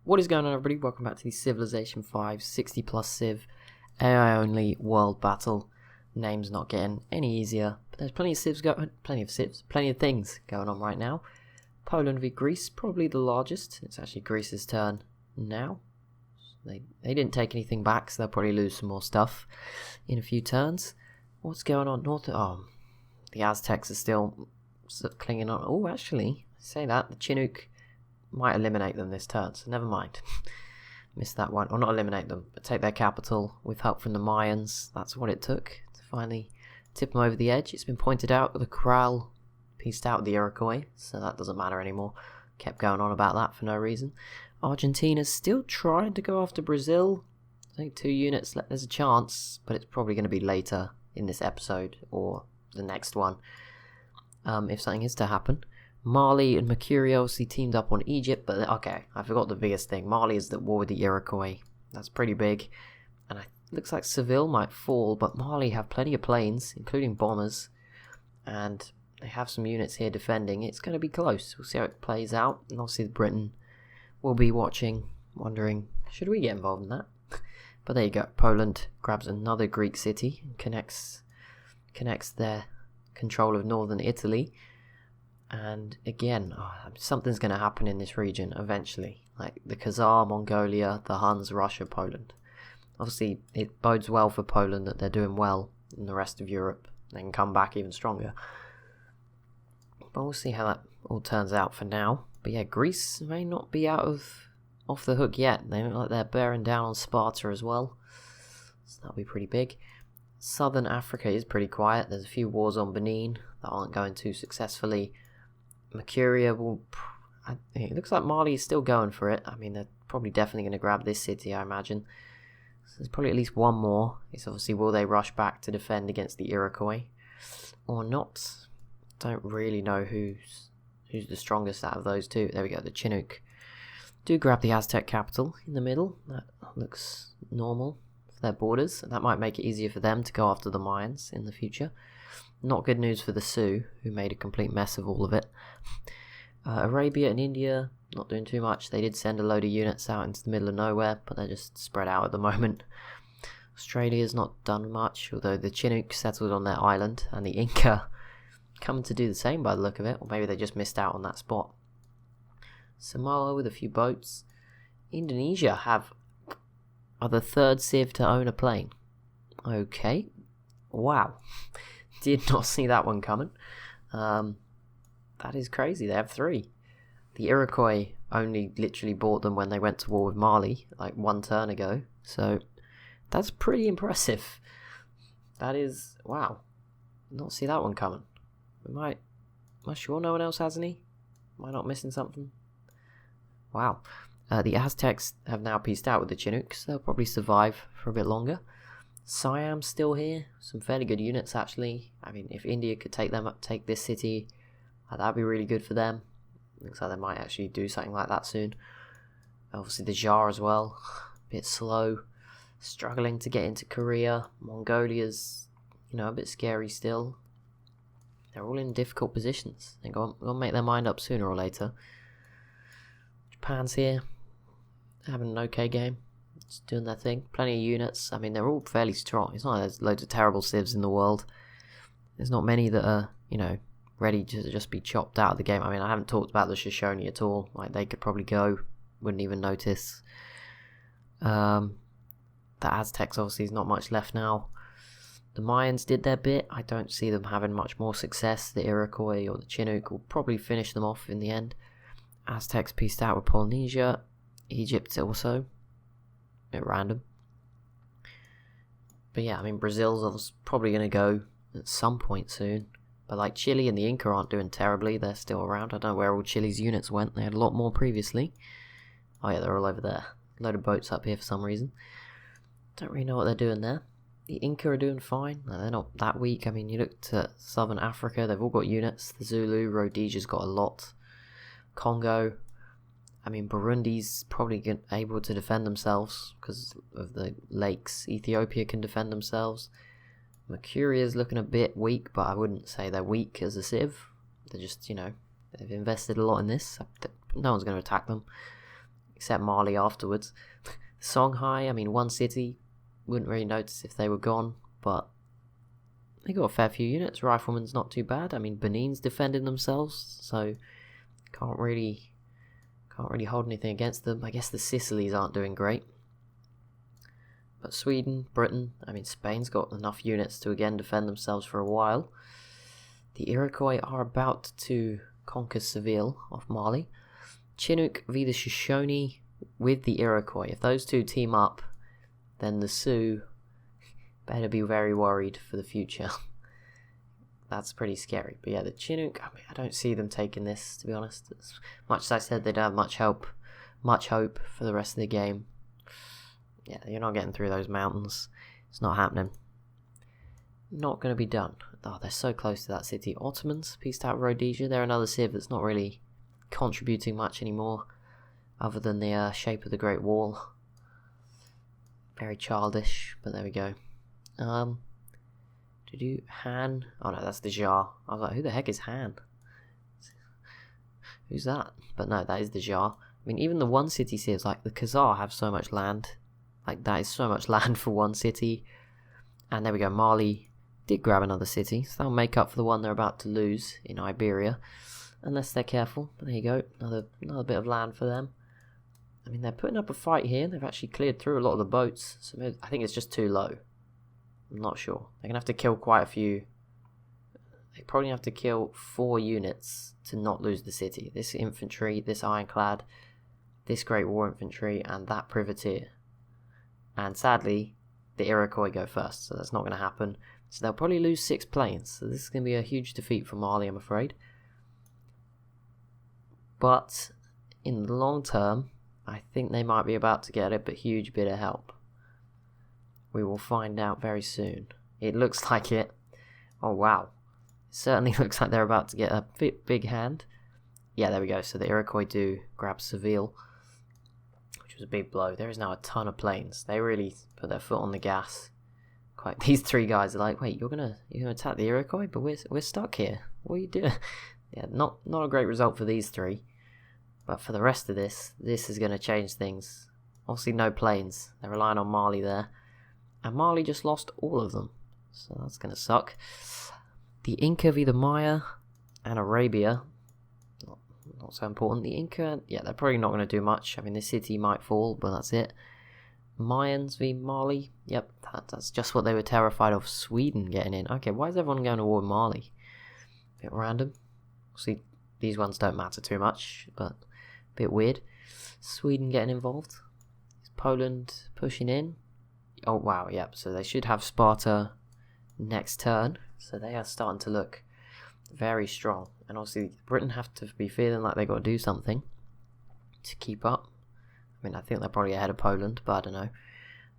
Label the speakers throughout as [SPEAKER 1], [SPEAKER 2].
[SPEAKER 1] What is going on, everybody? Welcome back to the Civilization 5 60 plus Civ AI only world battle. Name's not getting any easier, but there's plenty of things going on right now. Poland v Greece, probably the largest. It's actually Greece's turn now. They didn't take anything back, so they'll probably lose some more stuff in a few turns. What's going on? The Aztecs are still clinging on. Oh, actually, I say that the Chinook might eliminate them this turn, so never mind. Missed that one. Or not eliminate them, but take their capital with help from the Mayans. That's what it took to finally tip them over the edge. It's been pointed out that the Corral pieced out the Iroquois, so that doesn't matter anymore. Kept going on about that for no reason. Argentina's still trying to go after Brazil. I think 2 units, there's a chance, but it's probably going to be later in this episode or the next one, if something is to happen. Mali and Mercury obviously teamed up on Egypt, but okay, I forgot the biggest thing. Mali is at war with the Iroquois. That's pretty big. And it looks like Seville might fall, but Mali have plenty of planes, including bombers. And they have some units here defending. It's going to be close. We'll see how it plays out. And obviously Britain will be watching, wondering, should we get involved in that? But there you go. Poland grabs another Greek city and connects their control of northern Italy. And again, something's going to happen in this region eventually. Like the Khazar, Mongolia, the Huns, Russia, Poland. Obviously, it bodes well for Poland that they're doing well in the rest of Europe. They can come back even stronger. But we'll see how that all turns out for now. But yeah, Greece may not be off the hook yet. They look like they're bearing down on Sparta as well. So that'll be pretty big. Southern Africa is pretty quiet. There's a few wars on Benin that aren't going too successfully. Mercuria it looks like Mali is still going for it. I mean, they're probably definitely going to grab this city, I imagine. So there's probably at least one more. It's obviously, will they rush back to defend against the Iroquois or not? Don't really know who's the strongest out of those two. There we go, the Chinook do grab the Aztec capital in the middle. That looks normal for their borders. And that might make it easier for them to go after the Mayans in the future. Not good news for the Sioux, who made a complete mess of all of it. Arabia and India, not doing too much. They did send a load of units out into the middle of nowhere, but they're just spread out at the moment. Australia's not done much, although the Chinook settled on their island, and the Inca come to do the same by the look of it, or maybe they just missed out on that spot. Samoa with a few boats. Indonesia are the third civ to own a plane. Okay. Wow. Did not see that one coming. That is crazy. They have 3. The Iroquois only literally bought them when they went to war with Mali, like 1 turn ago. So that's pretty impressive. That is, wow. Did not see that one coming. Am I sure no one else has any? Am I not missing something? Wow. The Aztecs have now pieced out with the Chinooks. They'll probably survive for a bit longer. Siam's still here. Some fairly good units, actually. I mean, if India could take this city, that'd be really good for them. Looks like they might actually do something like that soon. Obviously, the Jar as well. A bit slow. Struggling to get into Korea. Mongolia's, a bit scary still. They're all in difficult positions. They're going to make their mind up sooner or later. Japan's here. Having an okay game. Just doing their thing. Plenty of units. I mean, they're all fairly strong. It's not like there's loads of terrible civs in the world. There's not many that are, ready to just be chopped out of the game. I mean, I haven't talked about the Shoshone at all. Like, they could probably go. Wouldn't even notice. The Aztecs, obviously, is not much left now. The Mayans did their bit. I don't see them having much more success. The Iroquois or the Chinook will probably finish them off in the end. Aztecs pieced out with Polynesia. Egypt also. Bit random. But yeah, I mean, Brazil's probably going to go at some point soon. But like Chile and the Inca aren't doing terribly. They're still around. I don't know where all Chile's units went. They had a lot more previously. Oh yeah, they're all over there. A load of boats up here for some reason. Don't really know what they're doing there. The Inca are doing fine. They're not that weak. I mean, you look to Southern Africa, they've all got units. The Zulu, Rhodesia's got a lot. Congo, I mean, Burundi's probably able to defend themselves because of the lakes. Ethiopia can defend themselves. Mercuria's looking a bit weak, but I wouldn't say they're weak as a civ. They're just, they've invested a lot in this. No one's going to attack them. except Mali afterwards. Songhai, I mean, one city, wouldn't really notice if they were gone, but they got a fair few units. Rifleman's not too bad. I mean, Benin's defending themselves, so can't really hold anything against them. I guess the Sicilies aren't doing great. But Sweden, Britain, I mean, Spain's got enough units to again defend themselves for a while. The Iroquois are about to conquer Seville off Mali. Chinook v the Shoshone with the Iroquois. If those two team up, then the Sioux better be very worried for the future. That's pretty scary. But yeah, the Chinook, I mean, I don't see them taking this, to be honest. As much as I said they don't have much hope for the rest of the game. Yeah, you're not getting through those mountains. It's not happening. Not going to be done. Oh, they're so close to that city. Ottomans, pieced out Rhodesia. They're another civ that's not really contributing much anymore, other than the shape of the Great Wall. Very childish, but there we go. To do Han. Oh no, that's the Jar. I was like, who the heck is Han? Who's that? But no, that is the Jar. I mean, even the one city civs, like the Khazar, have so much land. Like, that is so much land for one city. And there we go, Mali did grab another city, so that'll make up for the one they're about to lose in Iberia. Unless they're careful. But there you go, another bit of land for them. I mean, they're putting up a fight here. They've actually cleared through a lot of the boats. So I think it's just too low. I'm not sure. They're going to have to kill quite a few. They probably have to kill 4 units to not lose the city. This infantry, this ironclad, this Great War infantry, and that privateer. And sadly, the Iroquois go first, so that's not going to happen. So they'll probably lose 6 planes. So this is going to be a huge defeat for Mali, I'm afraid. But in the long term, I think they might be about to get a huge bit of help. We will find out very soon. It looks like it. Oh wow. It certainly looks like they're about to get a big hand. Yeah, there we go. So the Iroquois do grab Seville, which was a big blow. There is now a ton of planes. They really put their foot on the gas. Quite. These 3 guys are like, wait, you're gonna attack the Iroquois, but we're stuck here. What are you doing? Yeah, not a great result for these 3. But for the rest of this is going to change things. Obviously no planes. They're relying on Mali there. And Mali just lost all of them. So that's going to suck. The Inca v the Maya and Arabia. Not so important. The Inca, yeah, they're probably not going to do much. I mean, this city might fall, but that's it. Mayans v Mali. Yep, that's just what they were terrified of. Sweden getting in. Okay, why is everyone going to war with Mali? Bit random. See, these ones don't matter too much, but bit weird. Sweden getting involved. Is Poland pushing in? Oh wow, yep. So they should have Sparta next turn. So they are starting to look very strong. And obviously Britain have to be feeling like they got to do something to keep up. I mean, I think they're probably ahead of Poland, but I don't know.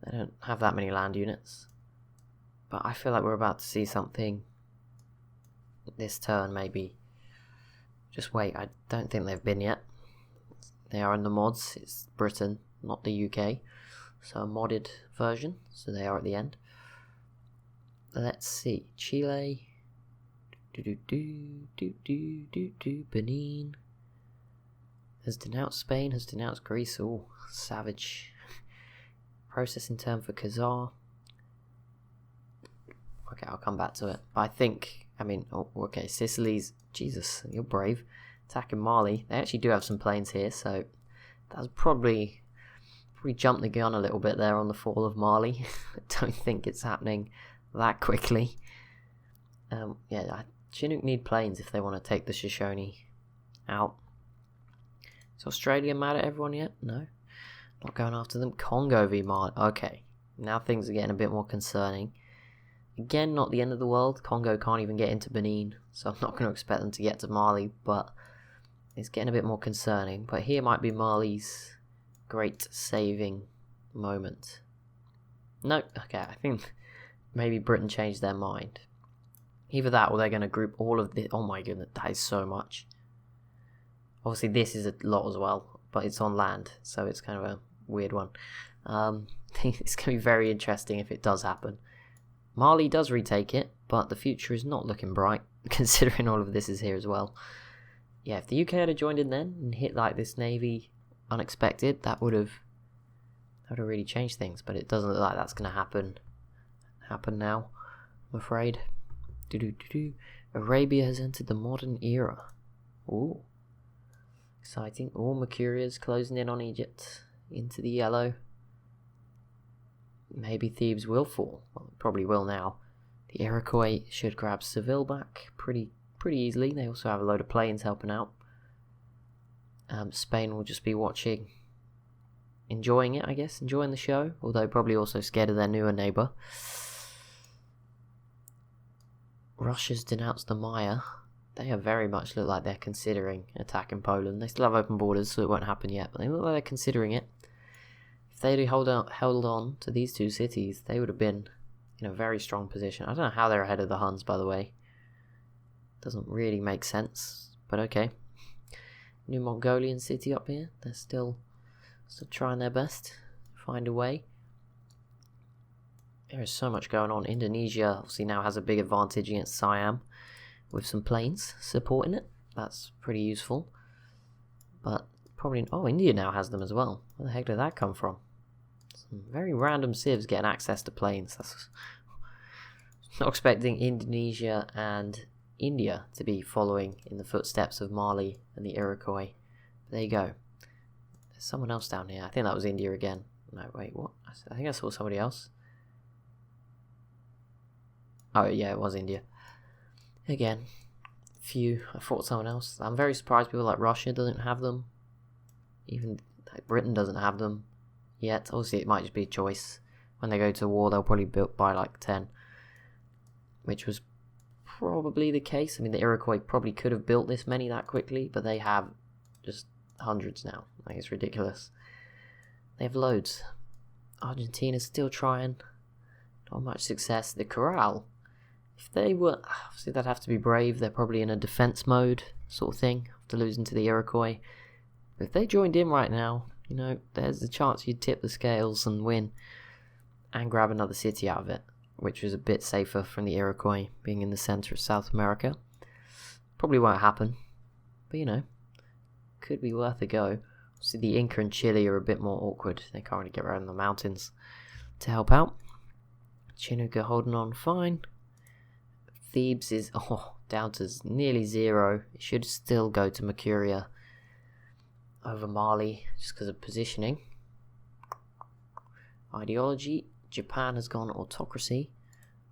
[SPEAKER 1] They don't have that many land units. But I feel like we're about to see something this turn, maybe. Just wait, I don't think they've been yet. They are in the mods. It's Britain, not the UK. So a modded version. So they are at the end. Let's see. Chile. Benin. Has denounced Spain. Has denounced Greece. Oh, savage. Processing term for Khazar. Okay, I'll come back to it. But I think, I mean, oh, okay, Sicily's, Jesus, you're brave. Attacking Mali. They actually do have some planes here, so that's probably jumped the gun a little bit there on the fall of Mali. I don't think it's happening that quickly. Yeah, Chinook need planes if they want to take the Shoshone out. Is Australia mad at everyone yet? No. Not going after them. Congo v Mali. Okay, now things are getting a bit more concerning. Again, not the end of the world. Congo can't even get into Benin, so I'm not going to expect them to get to Mali, but it's getting a bit more concerning. But here might be Mali's great saving moment. No, okay, I think maybe Britain changed their mind. Either that or they're going to group all of this. Oh my goodness, that is so much. Obviously this is a lot as well, but it's on land, so it's kind of a weird one. It's going to be very interesting if it does happen. Mali does retake it, but the future is not looking bright, considering all of this is here as well. Yeah, if the UK had joined in then and hit like this navy unexpected, that would have really changed things. But it doesn't look like that's going to happen now, I'm afraid. Arabia has entered the modern era. Ooh, exciting. All Mercuria's closing in on Egypt into the yellow. Maybe Thebes will fall. Well, it probably will now. The Iroquois should grab Seville back pretty easily. They also have a load of planes helping out. Spain will just be watching, enjoying it, I guess, enjoying the show, although probably also scared of their newer neighbour. Russia's denounced the Maya. They have very much look like they're considering attacking Poland. They still have open borders, so it won't happen yet, but they look like they're considering it. If they'd held on to these two cities, they would have been in a very strong position. I don't know how they're ahead of the Huns, by the way. Doesn't really make sense, but okay. New Mongolian city up here. They're still trying their best to find a way. There is so much going on. Indonesia obviously now has a big advantage against Siam with some planes supporting it. That's pretty useful. But probably... Oh, India now has them as well. Where the heck did that come from? Some very random civs getting access to planes. That's not expecting Indonesia and India to be following in the footsteps of Mali and the Iroquois. But there you go. There's someone else down here. I think that was India again. No, wait, what? I think I saw somebody else. Oh, yeah, it was India. Again, few. I thought someone else. I'm very surprised people like Russia doesn't have them. Even like Britain doesn't have them yet. Obviously, it might just be a choice. When they go to war, they'll probably buy like 10. Which was probably the case. I mean, the Iroquois probably could have built this many that quickly, but they have just hundreds now. Like, it's ridiculous. They have loads. Argentina's still trying. Not much success. The Corral, if they were... Obviously, they'd have to be brave. They're probably in a defense mode sort of thing after losing to the Iroquois. But if they joined in right now, you know, there's the chance you'd tip the scales and win and grab another city out of it, which was a bit safer from the Iroquois being in the centre of South America. Probably won't happen, but you know, could be worth a go. See, the Inca and Chile are a bit more awkward. They can't really get around the mountains to help out. Chinooka holding on fine. Thebes is down to nearly 0. It should still go to Mercuria over Mali just because of positioning. Ideology. Japan has gone autocracy.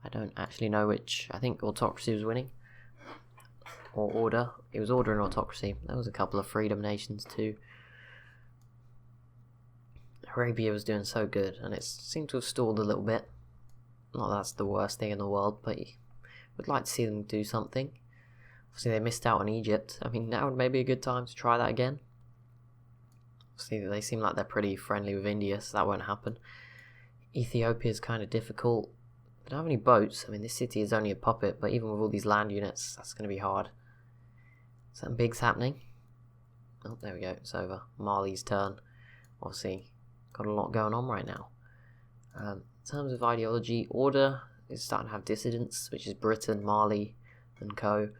[SPEAKER 1] I don't actually know which. I think autocracy was winning. Or order. It was order and autocracy. There was a couple of freedom nations too. Arabia was doing so good, and it seemed to have stalled a little bit. Not that's the worst thing in the world, but you would like to see them do something. Obviously they missed out on Egypt. I mean, now would be a good time to try that again. Obviously they seem like they're pretty friendly with India, so that won't happen. Ethiopia is kind of difficult. They don't have any boats. I mean, this city is only a puppet, but even with all these land units, that's going to be hard. Something big's happening. Oh, there we go. It's over. Mali's turn. Obviously, got a lot going on right now. In terms of ideology, order is starting to have dissidents, which is Britain, Mali, and co.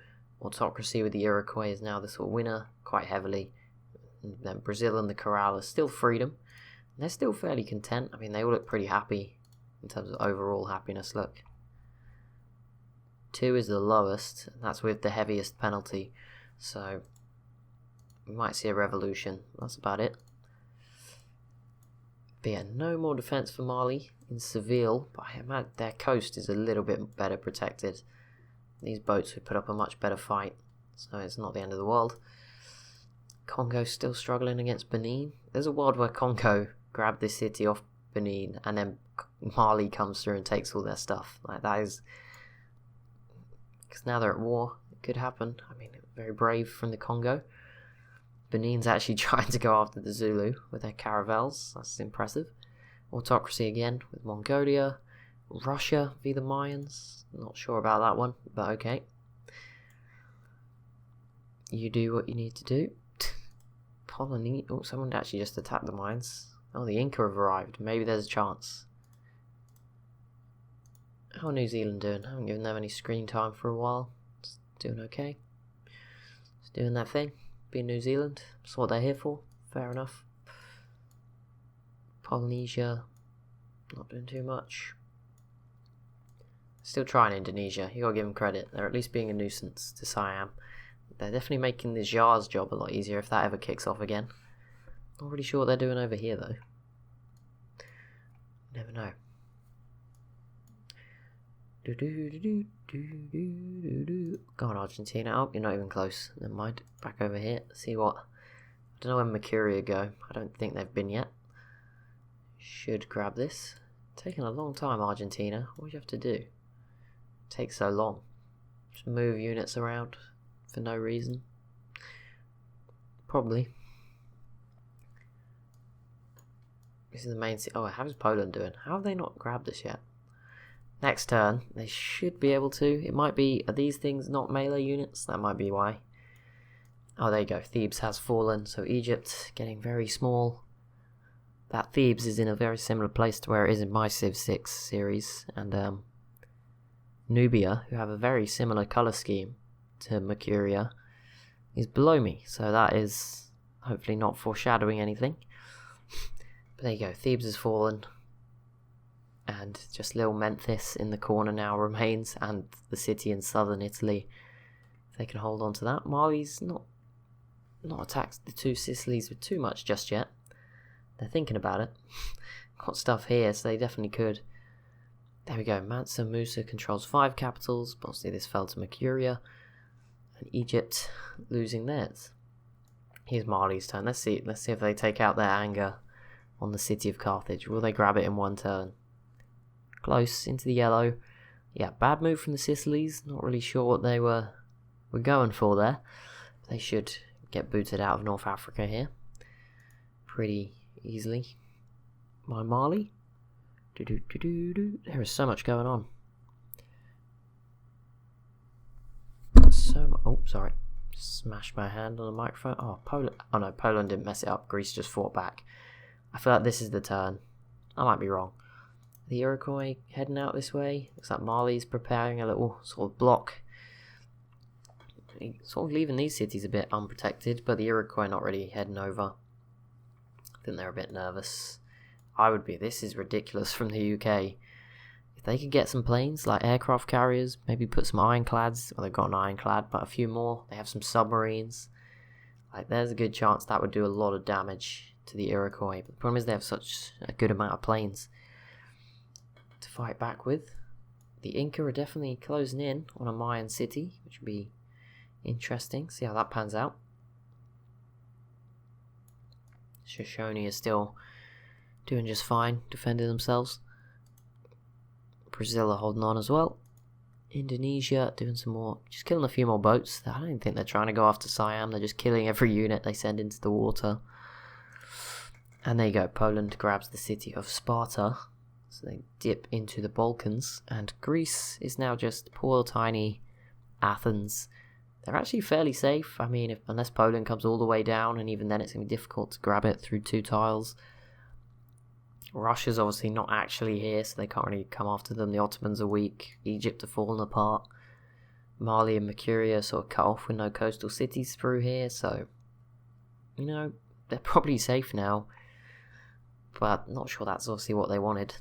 [SPEAKER 1] Autocracy with the Iroquois is now the sort of winner, quite heavily. And then Brazil and the Corral are still freedom. And they're still fairly content. I mean, they all look pretty happy in terms of overall happiness. Look. 2 is the lowest, and that's with the heaviest penalty. So, we might see a revolution. That's about it. But yeah, no more defense for Mali in Seville, but I imagine their coast is a little bit better protected. These boats would put up a much better fight, so it's not the end of the world. Congo's still struggling against Benin. There's a world where Congo grabbed this city off Benin, and then Mali comes through and takes all their stuff. Like, that is... because now they're at war. It could happen. I mean, very brave from the Congo. Benin's actually trying to go after the Zulu with their caravels. That's impressive. Autocracy again with Mongolia. Russia v the Mayans. Not sure about that one, but okay. You do what you need to do. Polynesia. Oh, someone actually just attacked the Mayans. Oh, the Inca have arrived. Maybe there's a chance. How are New Zealand doing? I haven't given them any screen time for a while. It's doing okay. It's doing their thing. Being New Zealand. That's what they're here for. Fair enough. Polynesia, not doing too much. Still trying Indonesia, you gotta give them credit. They're at least being a nuisance to Siam. They're definitely making the Jar's job a lot easier if that ever kicks off again. Not really sure what they're doing over here though. Never know. Go on Argentina. Oh, you're not even close. Never mind. Back over here. See what. I don't know when Mercuria go. I don't think they've been yet. Should grab this. Taking a long time, Argentina. What do you have to do? Takes so long. Just move units around for no reason. Probably. This is the main city. Oh, how's Poland doing? How have they not grabbed this yet? Next turn, they should be able to. It might be, are these things not melee units? That might be why. Oh, there you go. Thebes has fallen, so Egypt getting very small. That Thebes is in a very similar place to where it is in my Civ 6 series. And Nubia, who have a very similar colour scheme to Mercuria, is below me. So that is hopefully not foreshadowing anything. But there you go. Thebes has fallen. And just little Memphis in the corner now remains, and the city in southern Italy. If they can hold on to that. Mali's not attacked the two Sicilies with too much just yet. They're thinking about it. Got stuff here, so they definitely could. There we go. Mansa Musa controls 5 capitals, but obviously this fell to Mercuria. And Egypt losing theirs. Here's Mali's turn. Let's see if they take out their anger on the city of Carthage. Will they grab it in one turn? Close into the yellow. Yeah, bad move from the Sicilies. Not really sure what they were going for there. They should get booted out of North Africa here pretty easily by Mali. There is so much going on. Oh, sorry. Smashed my hand on the microphone. Oh, Poland. Oh no, Poland didn't mess it up. Greece just fought back. I feel like this is the turn. I might be wrong. The Iroquois heading out this way. Looks like Mali's preparing a little sort of block. Sort of leaving these cities a bit unprotected, but the Iroquois not really heading over. I think they're a bit nervous. I would be. This is ridiculous from the UK. If they could get some planes, like aircraft carriers, maybe put some ironclads. Well, they've got an ironclad, but a few more. They have some submarines. Like, there's a good chance that would do a lot of damage to the Iroquois. But the problem is they have such a good amount of planes to fight back with. The Inca are definitely closing in on a Mayan city, which would be interesting. See how that pans out. Shoshone is still doing just fine, defending themselves. Brazil are holding on as well. Indonesia doing some more, just killing a few more boats. I don't even think they're trying to go after Siam. They're just killing every unit they send into the water. And there you go. Poland grabs the city of Sparta. So they dip into the Balkans, and Greece is now just poor tiny Athens. They're actually fairly safe. I mean, unless Poland comes all the way down, and even then it's going to be difficult to grab it through 2 tiles. Russia's obviously not actually here, so they can't really come after them. The Ottomans are weak. Egypt are falling apart. Mali and Mercuria are sort of cut off with no coastal cities through here, so, you know, they're probably safe now. But not sure that's obviously what they wanted.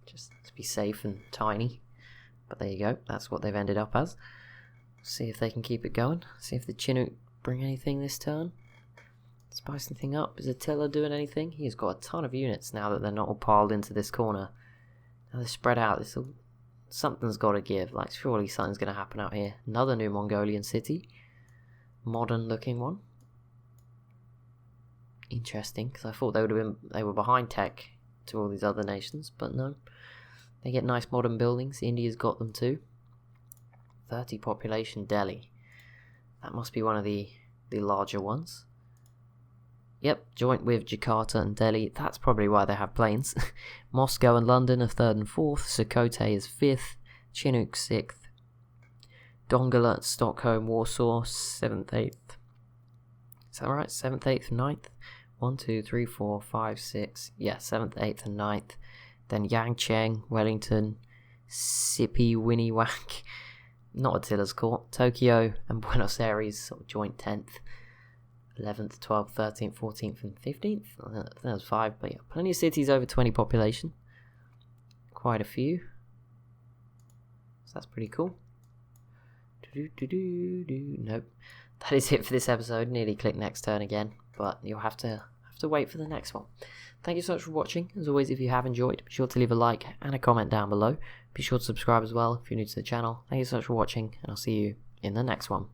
[SPEAKER 1] Just to be safe and tiny. But there you go. That's what they've ended up as. See if they can keep it going. See if the Chinook bring anything this turn. Spice anything up. Is Attila doing anything? He's got a ton of units now that they're not all piled into this corner. Now they're spread out. Something's got to give. Like, surely something's going to happen out here. Another new Mongolian city. Modern looking one. Interesting, because I thought they were behind tech to all these other nations, but no. They get nice modern buildings. India's got them too. 30 population Delhi. That must be one of the larger ones. Yep, joint with Jakarta and Delhi. That's probably why they have planes. Moscow and London are 3rd and 4th. Sokote is 5th. Chinook 6th. Dongola, Stockholm, Warsaw 7th, 8th. Is that right? 7th, 8th, 9th? 1, 2, 3, 4, 5, 6. Yeah, 7th, 8th, and 9th. Then Yangcheng, Wellington, Sippy, 11th, 12th, 13th, 14th, and 15th. I think that was 5, but yeah, plenty of cities over 20 population. Quite a few. So that's pretty cool. Nope. That is it for this episode. Nearly click next turn again, but you'll have to wait for the next one. Thank you so much for watching. As always, if you have enjoyed, be sure to leave a like and a comment down below. Be sure to subscribe as well if you're new to the channel. Thank you so much for watching, and I'll see you in the next one.